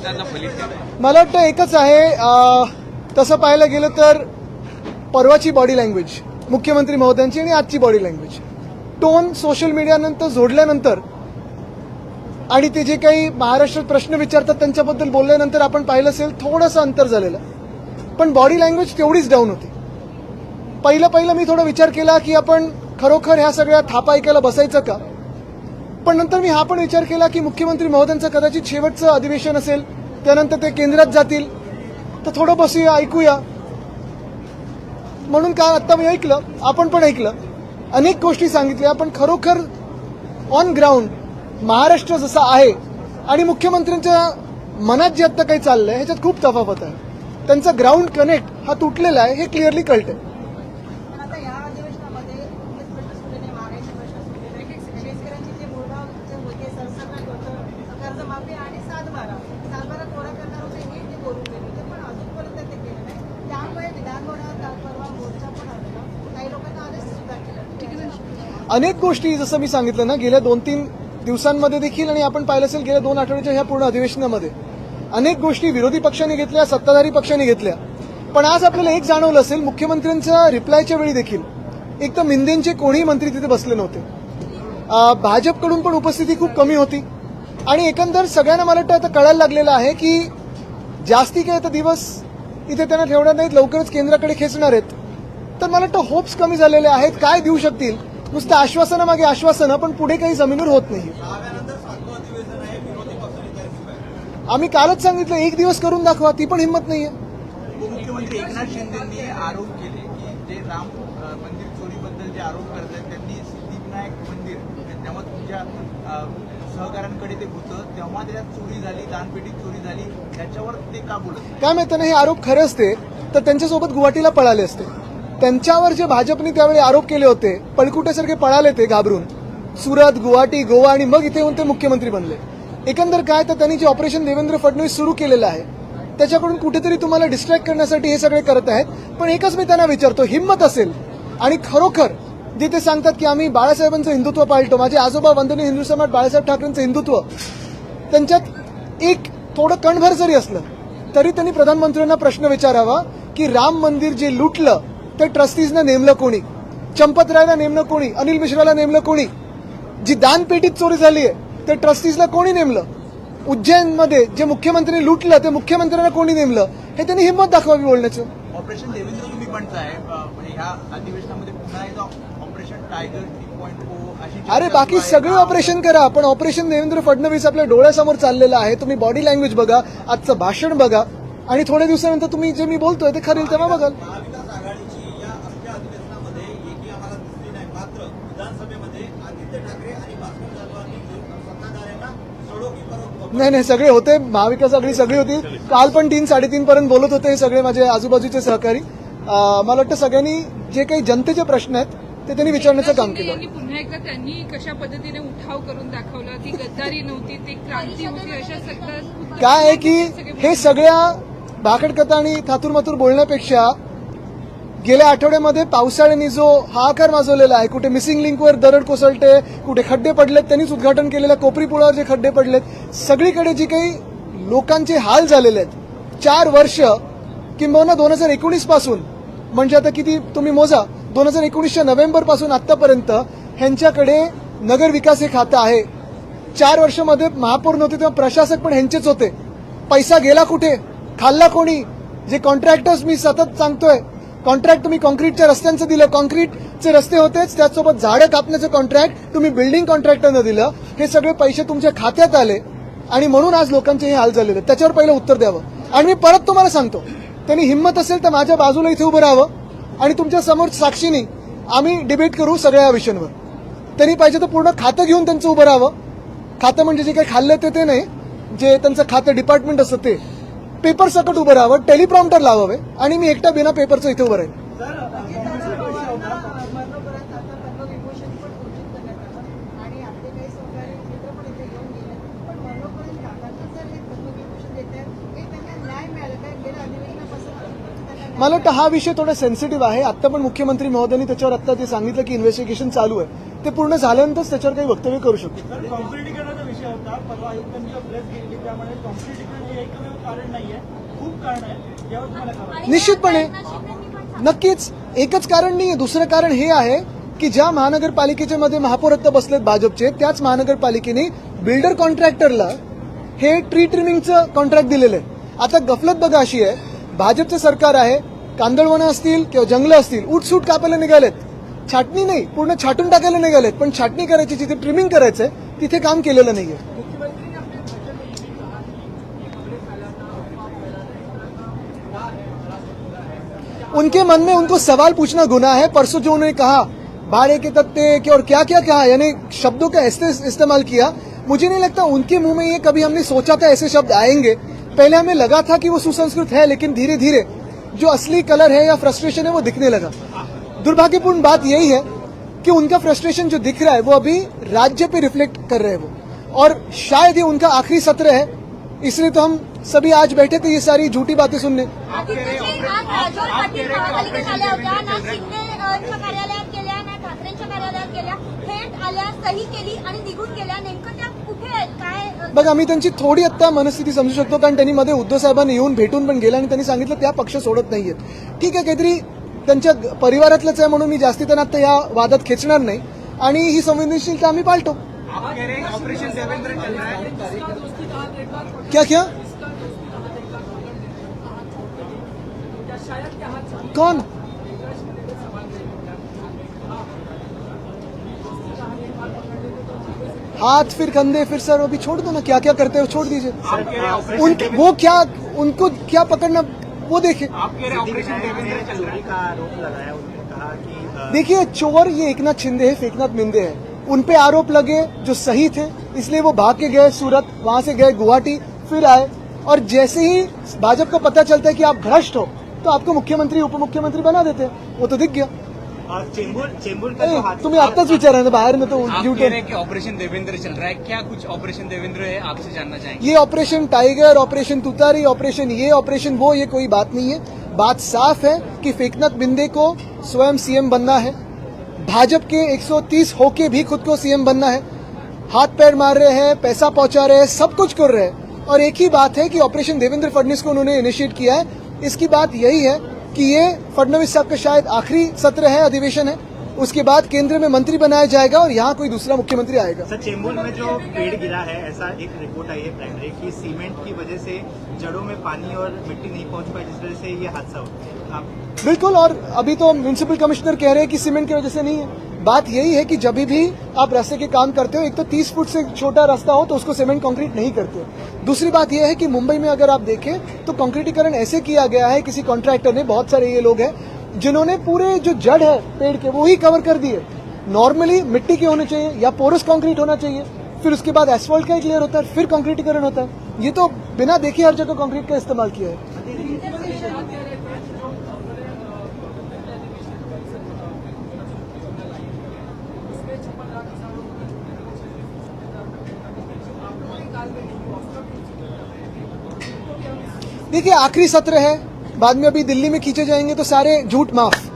मतांना फलित केलं? मला वाटतं एकच आहे, तसं पाहायला गेलं तर परवाची बॉडी लँग्वेज मुख्यमंत्री महोदयांची आणि आजची बॉडी लँग्वेज, टोन सोशल मीडियानंतर जोडल्यानंतर आणि ते जे काही महाराष्ट्रात प्रश्न विचारतात त्यांच्याबद्दल बोलल्यानंतर आपण पाहिलं असेल थोडंसं अंतर झालेलं, पण बॉडी लँग्वेज तेवढीच डाऊन होती. पहिलं मी थोडा विचार केला की आपण खरोखर ह्या सगळ्या थापा ऐकायला बसायचं का, पण नंतर मी हा पण विचार केला की मुख्यमंत्री महोदयांचं कदाचित शेवटचं अधिवेशन असेल, त्यानंतर ते केंद्रात जातील, तर थोडं बसूया ऐकूया. म्हणून का आता मी ऐकलं, आपण पण ऐकलं, अनेक गोष्टी सांगितल्या, पण खरोखर ऑन ग्राउंड महाराष्ट्र जसा आहे आणि मुख्यमंत्र्यांच्या मनात जे आता काही चाललंय ह्याच्यात खूप तफावत आहे. त्यांचा ग्राउंड कनेक्ट हा तुटलेला आहे हे क्लिअरली कळतंय. अनेक गोष्टी जसं मी सांगितलं ना, गेल्या 2-3 दिवसांमध्ये देखील आणि आपण पाहिलं असेल गेल्या 2 आठवड्याच्या ह्या पूर्ण अधिवेशनामध्ये अनेक गोष्टी विरोधी पक्षाने घेतल्या, सत्ताधारी पक्षाने घेतल्या, पण आज आपल्याला एक जाणवलं असेल, मुख्यमंत्र्यांच्या रिप्लायच्या वेळी देखील एक तर मिंदेंचे कोणीही मंत्री तिथे बसले नव्हते. भाजपकडून पण उपस्थिती खूप कमी होती आणि एकंदर सगळ्यांना मला वाटतं आता कळायला लागलेलं आहे की जास्ती काही आता दिवस इथे त्यांना ठेवणार नाहीत, लवकरच केंद्राकडे खेचणार आहेत. तर मला वाटतं होप्स कमी झालेले आहेत. काय देऊ शकतील, नुसतं आश्वासनामागे आश्वासनं, पण पुढे काही जमिनीवर होत नाही. आम्ही कालच सांगितलं 1 दिवस करून दाखवा, ती पण हिंमत नाहीये. उपमुख्यमंत्री एकनाथ शिंदेंनी आरोप केले की जे राम मंदिर चोरीबद्दल जे आरोप करतात त्यांनी सिद्धिविनायक मंदिर तेव्हा तुमच्या सहकाऱ्यांकडे ते होतं, तेव्हा त्याच्यात चोरी झाली, दानपेटीत चोरी झाली, त्याच्यावर ते का बोलत? काय माहिती ना, हे आरोप खरे असते तर त्यांच्यासोबत गुवाहाटीला पळाले असते. त्यांच्यावर जे भाजपने त्यावेळी आरोप केले होते, पळकुट्यासारखे पळाले ते घाबरून सुरत, गुवाहाटी, गोवा आणि मग इथे येऊन ते मुख्यमंत्री बनले. एकंदर काय तर त्यांनी जे ऑपरेशन देवेंद्र फडणवीस सुरू केलेलं आहे त्याच्याकडून कुठेतरी तुम्हाला डिस्ट्रॅक्ट करण्यासाठी हे सगळे करत आहेत. पण एकच मी त्यांना विचारतो, हिंमत असेल आणि खरोखर जे ते सांगतात की आम्ही बाळासाहेबांचं हिंदुत्व पाळतो, माझे आजोबा वंदनीय हिंदू सम्राट बाळासाहेब ठाकरेंचं हिंदुत्व, त्यांच्यात एक थोडं कणभर जरी असलं तरी त्यांनी प्रधानमंत्र्यांना प्रश्न विचारावा की राम मंदिर जे लुटलं ते ट्रस्टीजनं नेमलं कोणी, चंपतरायला नेमलं कोणी, अनिल मिश्राला नेमलं कोणी, जी दानपेटीत चोरी झाली आहे ते ट्रस्टीजला कोणी नेमलं, उज्जैनमध्ये जे मुख्यमंत्र्यांनी लुटलं ते मुख्यमंत्र्यांना कोणी नेमलं, हे त्यांनी हिंमत दाखवावी बोलण्याचं. ऑपरेशन देवेंद्र तुम्ही म्हणताय, ह्या अधिवेशनामध्ये पुन्हा एकदा ऑपरेशन टायगर 3.0 अशी अरे बाकी सगळे ऑपरेशन करा, पण ऑपरेशन देवेंद्र फडणवीस आपल्या डोळ्यासमोर चाललेलं आहे. तुम्ही बॉडी लँग्वेज बघा, आजचं भाषण बघा आणि थोड्या दिवसानंतर तुम्ही जे मी बोलतोय ते खरेल तेव्हा बघाल. नाही सगळे होते, महाविकास आघाडी सगळी होती. काल पण 3-3:30 पर्यंत बोलत होते हे सगळे माझे आजूबाजूचे सहकारी. मला वाटतं सगळ्यांनी जे काही जनतेचे प्रश्न आहेत ते त्यांनी विचारण्याचं काम केलं. पुन्हा एकदा त्यांनी कशा पद्धतीने उठाव करून दाखवला, ती गद्दारी नव्हती, ती क्रांती होती, अशा सगळं काय आहे की हे सगळ्या भाकडकथा आणि थातूरमातूर बोलण्यापेक्षा गेल्या आठवड्यामध्ये पावसाळ्याने जो हाहाकार माजवलेला आहे, कुठे मिसिंग लिंकवर दरड कोसळते, कुठे खड्डे पडलेत, त्यांनीच उद्घाटन केलेल्या कोपरी पुलावर जे खड्डे पडलेत, सगळीकडे जी काही लोकांचे हाल झालेले आहेत 4 वर्ष किंबहुना 2019 पासून, म्हणजे आता किती तुम्ही मोजा, 2019च्या नोव्हेंबर पासून आतापर्यंत ह्यांच्याकडे नगर विकास हे खातं आहे. 4 वर्षामध्ये महापौर नव्हते तेव्हा प्रशासक पण ह्यांचेच होते. पैसा गेला कुठे, खाल्ला कोणी? जे कॉन्ट्रॅक्टर्स मी सतत सांगतोय, कॉन्ट्रॅक्ट तुम्ही कॉन्क्रीटच्या रस्त्यांचं दिलं, कॉन्क्रीटचे रस्ते होतेच, त्याचसोबत झाडं कापण्याचं कॉन्ट्रॅक्ट तुम्ही बिल्डिंग कॉन्ट्रॅक्टरनं दिलं. हे सगळे पैसे तुमच्या खात्यात आले आणि म्हणून आज लोकांचे हे हाल झालेले. त्याच्यावर पहिलं उत्तर द्यावं. आणि मी परत तुम्हाला सांगतो, त्यांनी हिंमत असेल तर माझ्या बाजूला इथे उभं राहावं आणि तुमच्या समोर साक्षीनी आम्ही डिबेट करू सगळ्या या विषयांवर. त्यांनी पाहिजे तर पूर्ण खातं घेऊन त्यांचं उभं राहावं. खातं म्हणजे जे काही खाल्लं ते नाही, जे त्यांचं खातं डिपार्टमेंट असतं ते, पेपर सकट उभं राहावं, टेलिप्रॉम्प्टर लावावे आणि मी एकटा बिना पेपरचं इथे उभं राहील. मला वाटतं हा विषय थोडा सेन्सिटिव्ह आहे. आता पण मुख्यमंत्री महोदयांनी त्याच्यावर आता ते सांगितलं की इन्व्हेस्टिगेशन चालू आहे, ते पूर्ण झाल्यानंतरच त्याच्यावर काही वक्तव्य करू शकतो. कॉम्प्लिटिकेशनचा विषय होता, परवा आयुक्तांनी प्रेस घेतली त्यामुळे कॉम्प्लिटिकेशन एक एकमेव कारण नाहीये, खूप कारण आहे, यावर तुम्हाला काय वाटतं? निश्चितपणे नक्कीच एकच कारण नाही आहे. दुसरं कारण हे आहे की ज्या महानगरपालिकेच्या मध्ये महापौर आता बसलेत भाजपचे, त्याच महानगरपालिकेने बिल्डर कॉन्ट्रॅक्टरला हे ट्री ट्रिमिंगचं कॉन्ट्रॅक्ट दिलेलं आहे. आता गफलत बघा अशी आहे, भाजपचं सरकार आहे, कांदळवनं असतील किंवा जंगलं असतील उठसूट कापायला निघालेत, छाटणी नाही पूर्ण छाटून टाकायला निघालेत, पण छाटणी करायची जिथे ट्रिमिंग करायचंय तिथे काम केलेलं नाहीये. उनके मन में उनको सवाल पूछना गुनाह है. परसों जो उन्होंने कहा भाड़े के तत्ते के और क्या क्या कहा, यानी शब्दों का ऐसे इस्तेमाल किया, मुझे नहीं लगता उनके मुंह में ये कभी हमने सोचा था ऐसे शब्द आएंगे. पहले हमें लगा था कि वो सुसंस्कृत है, लेकिन धीरे धीरे जो असली कलर है या फ्रस्ट्रेशन है वो दिखने लगा. दुर्भाग्यपूर्ण बात यही है कि उनका फ्रस्ट्रेशन जो दिख रहा है वो अभी राज्य पे रिफ्लेक्ट कर रहे हैं वो, और शायद ये उनका आखिरी सत्र है, इसलिए तो हम सभी आज बैठे थे ये सारी झूठी बातें सुनने. आज राजोर पाटील महापालिकेत आल्या होत्या, ना शिंदेच्या कार्यालयात गेल्या, ना ठाकरेंच्या कार्यालयात गेल्या, थेट आल्या, सही केली आणि निघून गेल्या. नेमकं त्या कुठे आहेत, काय? बघा, आम्ही त्यांची थोडी आत्ता मनस्थिती समजू शकतो, कारण त्यांनी मध्ये उद्धव साहेबांना येऊन भेटून पण गेला आणि त्यांनी सांगितलं त्या पक्ष सोडत नाहीयेत. ठीक आहे, काहीतरी त्यांच्या परिवारातलंच आहे म्हणून मी जास्ती त्यांना आता या वादात खेचणार नाही, आणि ही संवेदनशीलता आम्ही पाळतो. आप कह रहे हैं ऑपरेशन देवेंद्र चल रहा है, क्या क्या कौन हाथ फिर कंधे फिर सर, अभी छोड़ दो ना, क्या क्या करते हो छोड़ दीजिए. आप कह रहे हैं ऑपरेशन उनके वो क्या, उनको क्या पकड़ना वो देखे. आप कह रहे हैं ऑपरेशन देवेंद्र चल रहा है. का आरोप लगाया, उन्होंने कहा कि देखिए, चोर ये एकनाथ शिंदे है, फेकनाथ मिंदे है. उन पे आरोप लगे जो सही थे, इसलिए वो भाग के गए सूरत, वहां से गए गुवाहाटी, फिर आए, और जैसे ही भाजपा को पता चलता है कि आप भ्रष्ट हो तो आपको मुख्यमंत्री उप मुख्यमंत्री बना देते हैं. वो तो दिख गया. चेंबूर का जो हाथ, तुम्ही आत्ताच विचारा ना, बाहेर में तो आप झूठ कह है. रहे हैं कि ऑपरेशन देवेंद्र चल रहा है, क्या कुछ ऑपरेशन देवेंद्र है, आपसे जानना चाहेंगे. ये ऑपरेशन टाइगर, ऑपरेशन तुतारी, ऑपरेशन ये, ऑपरेशन वो, ये कोई बात नहीं है. बात साफ है कि फेकनाथ बिंदे को स्वयं सीएम बनना है, भाजपा के 130 होके भी खुद को सीएम बनना है. हाथ पैर मार रहे हैं, पैसा पहुंचा रहे हैं, सब कुछ कर रहे हैं, और एक ही बात है कि ऑपरेशन देवेंद्र फडणवीस को उन्होंने इनिशिएट किया है. इसकी बात यही है कि ये फडणवीस साहब का शायद आखिरी सत्र है, अधिवेशन है, उसके बाद केंद्र में मंत्री बनाया जाएगा और यहाँ कोई दूसरा मुख्यमंत्री आएगा. सर, चेंबूर में जो पेड़ गिरा है, ऐसा एक रिपोर्ट आई है प्राइमरी की, सीमेंट की वजह से जड़ों में पानी और मिट्टी नहीं पहुंच पाई, जिस वजह से ये हादसा हुआ. आप बिल्कुल, और अभी तो म्युनिसिपल कमिश्नर कह रहे हैं कि सीमेंट की वजह से नहीं है. बात यही है कि जब भी आप रास्ते के काम करते हो, एक तो 30 फुट से छोटा रास्ता हो तो उसको सीमेंट कंक्रीट नहीं करते. दूसरी बात यह है कि मुंबई में अगर आप देखें तो कंक्रीटीकरण ऐसे किया गया है, किसी कॉन्ट्रैक्टर ने, बहुत सारे ये लोग हैं जिन्होंने पूरे जो जड़ है पेड़ के वो ही कवर कर दिए. नॉर्मली मिट्टी के होने चाहिए या पोरस कंक्रीट होना चाहिए, फिर उसके बाद एसफॉल्ट का क्लियर होता है, फिर कंक्रीटीकरण होता है. ये तो बिना देखे हर जगह कंक्रीट का इस्तेमाल किया है. देखिए, आखिरी सत्र है, बाद में अभी दिल्ली में खींचे जाएंगे तो सारे झूठ माफ.